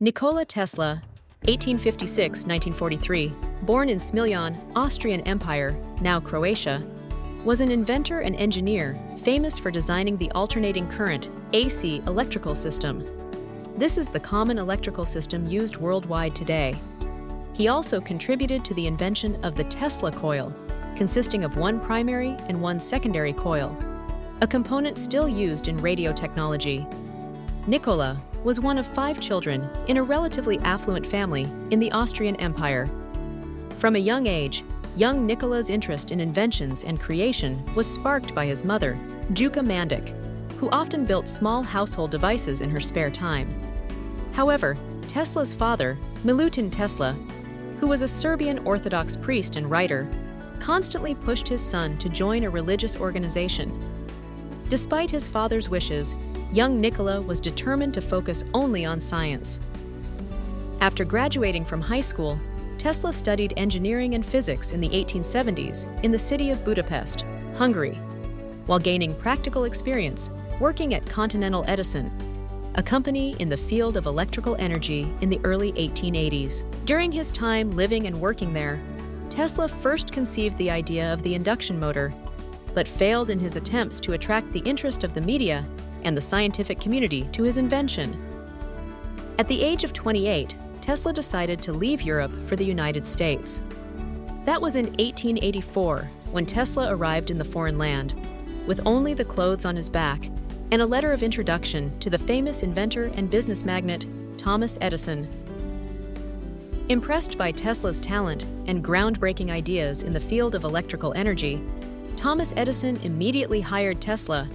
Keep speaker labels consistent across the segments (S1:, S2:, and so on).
S1: Nikola Tesla, 1856–1943, born in Smiljan, Austrian Empire, now Croatia, was an inventor and engineer famous for designing the alternating current AC electrical system. This is the common electrical system used worldwide today. He also contributed to the invention of the Tesla coil, consisting of one primary and one secondary coil, a component still used in radio technology. Nikola was one of 5 children in a relatively affluent family in the Austrian Empire. From a young age, young Nikola's interest in inventions and creation was sparked by his mother, Juka Mandic, who often built small household devices in her spare time. However, Tesla's father, Milutin Tesla, who was a Serbian Orthodox priest and writer, constantly pushed his son to join a religious organization. Despite his father's wishes, young Nikola was determined to focus only on science. After graduating from high school, Tesla studied engineering and physics in the 1870s in the city of Budapest, Hungary, while gaining practical experience working at Continental Edison, a company in the field of electrical energy in the early 1880s. During his time living and working there, Tesla first conceived the idea of the induction motor, but failed in his attempts to attract the interest of the media and the scientific community to his invention. At the age of 28, Tesla decided to leave Europe for the United States. That was in 1884 when Tesla arrived in the foreign land, with only the clothes on his back and a letter of introduction to the famous inventor and business magnate Thomas Edison. Impressed by Tesla's talent and groundbreaking ideas in the field of electrical energy, Thomas Edison immediately hired Tesla,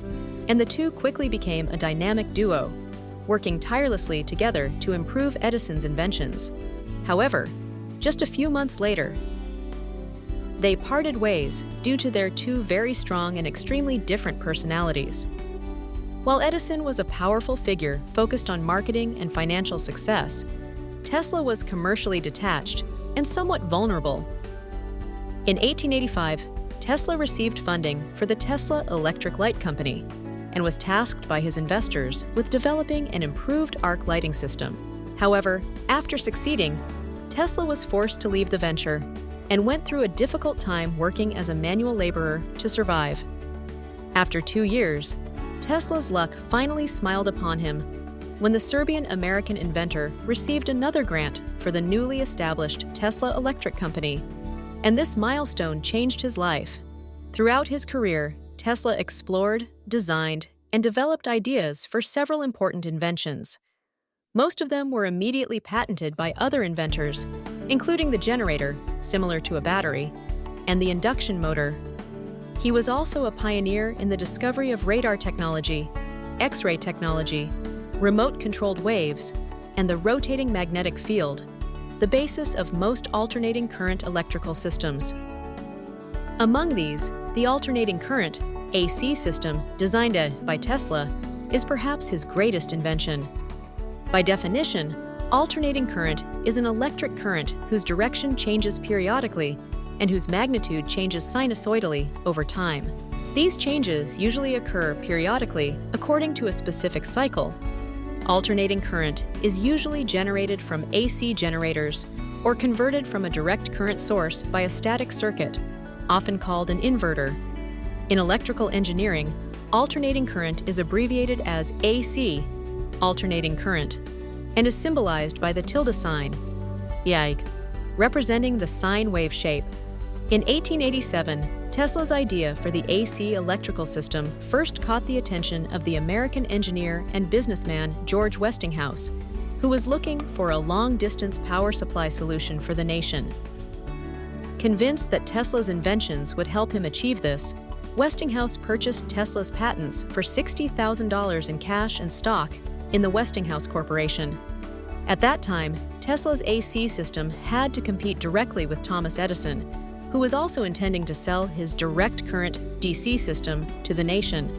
S1: and the two quickly became a dynamic duo, working tirelessly together to improve Edison's inventions. However, just a few months later, they parted ways due to their two very strong and extremely different personalities. While Edison was a powerful figure focused on marketing and financial success, Tesla was commercially detached and somewhat vulnerable. In 1885, Tesla received funding for the Tesla Electric Light Company and was tasked by his investors with developing an improved arc lighting system. However, after succeeding, Tesla was forced to leave the venture and went through a difficult time working as a manual laborer to survive. After 2 years, Tesla's luck finally smiled upon him when the Serbian-American inventor received another grant for the newly established Tesla Electric Company, and this milestone changed his life. Throughout his career, Tesla explored, designed, and developed ideas for several important inventions. Most of them were immediately patented by other inventors, including the generator, similar to a battery, and the induction motor. He was also a pioneer in the discovery of radar technology, X-ray technology, remote-controlled waves, and the rotating magnetic field, the basis of most alternating current electrical systems. Among these, the alternating current AC system designed by Tesla is perhaps his greatest invention. By definition, alternating current is an electric current whose direction changes periodically and whose magnitude changes sinusoidally over time. These changes usually occur periodically according to a specific cycle. Alternating current is usually generated from AC generators or converted from a direct current source by a static circuit, often called an inverter. In electrical engineering, alternating current is abbreviated as AC, alternating current, and is symbolized by the tilde sign, YAG, representing the sine wave shape. In 1887, Tesla's idea for the AC electrical system first caught the attention of the American engineer and businessman George Westinghouse, who was looking for a long-distance power supply solution for the nation. Convinced that Tesla's inventions would help him achieve this, Westinghouse purchased Tesla's patents for $60,000 in cash and stock in the Westinghouse Corporation. At that time, Tesla's AC system had to compete directly with Thomas Edison, who was also intending to sell his direct current DC system to the nation.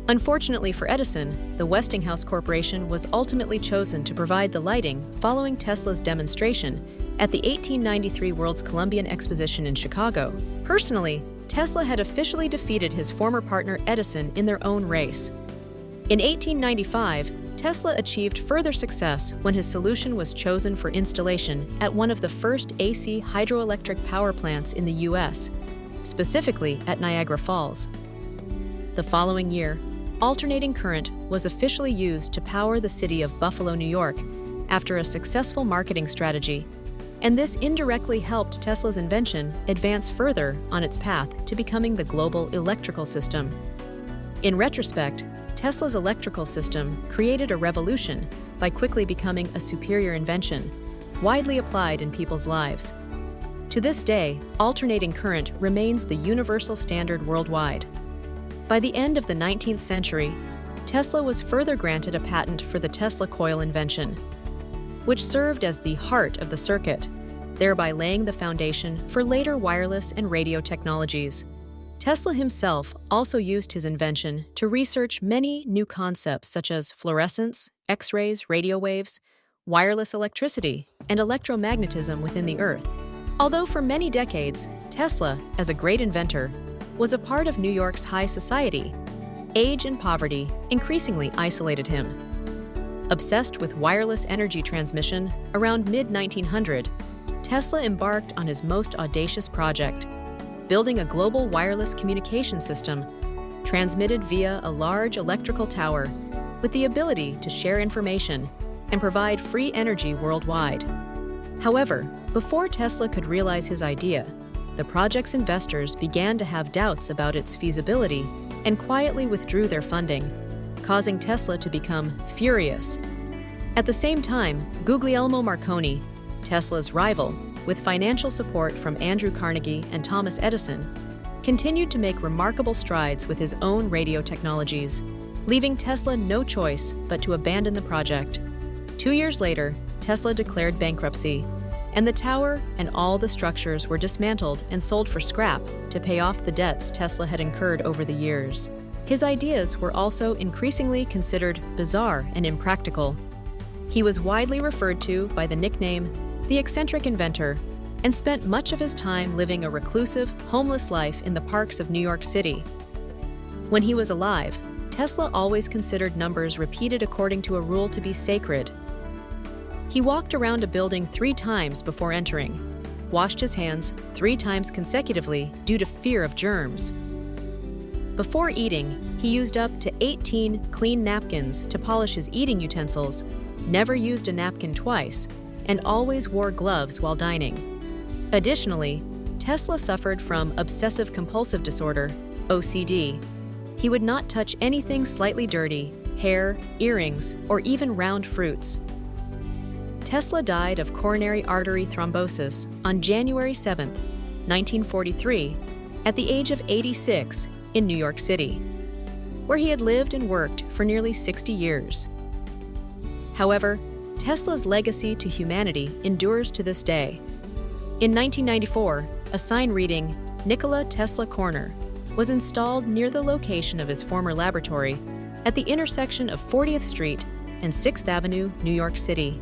S1: Unfortunately for Edison, the Westinghouse Corporation was ultimately chosen to provide the lighting following Tesla's demonstration at the 1893 World's Columbian Exposition in Chicago. Personally, Tesla had officially defeated his former partner Edison in their own race. In 1895, Tesla achieved further success when his solution was chosen for installation at one of the first AC hydroelectric power plants in the U.S., specifically at Niagara Falls. The following year, alternating current was officially used to power the city of Buffalo, New York, after a successful marketing strategy, and this indirectly helped Tesla's invention advance further on its path to becoming the global electrical system. In retrospect, Tesla's electrical system created a revolution by quickly becoming a superior invention, widely applied in people's lives. To this day, alternating current remains the universal standard worldwide. By the end of the 19th century, Tesla was further granted a patent for the Tesla coil invention, which served as the heart of the circuit, thereby laying the foundation for later wireless and radio technologies. Tesla himself also used his invention to research many new concepts such as fluorescence, X-rays, radio waves, wireless electricity, and electromagnetism within the Earth. Although for many decades, Tesla, as a great inventor, was a part of New York's high society, age and poverty increasingly isolated him. Obsessed with wireless energy transmission around mid-1900, Tesla embarked on his most audacious project, building a global wireless communication system transmitted via a large electrical tower with the ability to share information and provide free energy worldwide. However, before Tesla could realize his idea, the project's investors began to have doubts about its feasibility and quietly withdrew their funding, causing Tesla to become furious. At the same time, Guglielmo Marconi, Tesla's rival, with financial support from Andrew Carnegie and Thomas Edison, continued to make remarkable strides with his own radio technologies, leaving Tesla no choice but to abandon the project. 2 years later, Tesla declared bankruptcy, and the tower and all the structures were dismantled and sold for scrap to pay off the debts Tesla had incurred over the years. His ideas were also increasingly considered bizarre and impractical. He was widely referred to by the nickname the eccentric inventor, and spent much of his time living a reclusive, homeless life in the parks of New York City. When he was alive, Tesla always considered numbers repeated according to a rule to be sacred. He walked around a building 3 times before entering, washed his hands 3 times consecutively due to fear of germs. Before eating, he used up to 18 clean napkins to polish his eating utensils, never used a napkin twice, and always wore gloves while dining. Additionally, Tesla suffered from obsessive-compulsive disorder, OCD. He would not touch anything slightly dirty, hair, earrings, or even round fruits. Tesla died of coronary artery thrombosis on January 7, 1943, at the age of 86 in New York City, where he had lived and worked for nearly 60 years. However, Tesla's legacy to humanity endures to this day. In 1994, a sign reading Nikola Tesla Corner was installed near the location of his former laboratory at the intersection of 40th Street and 6th Avenue, New York City.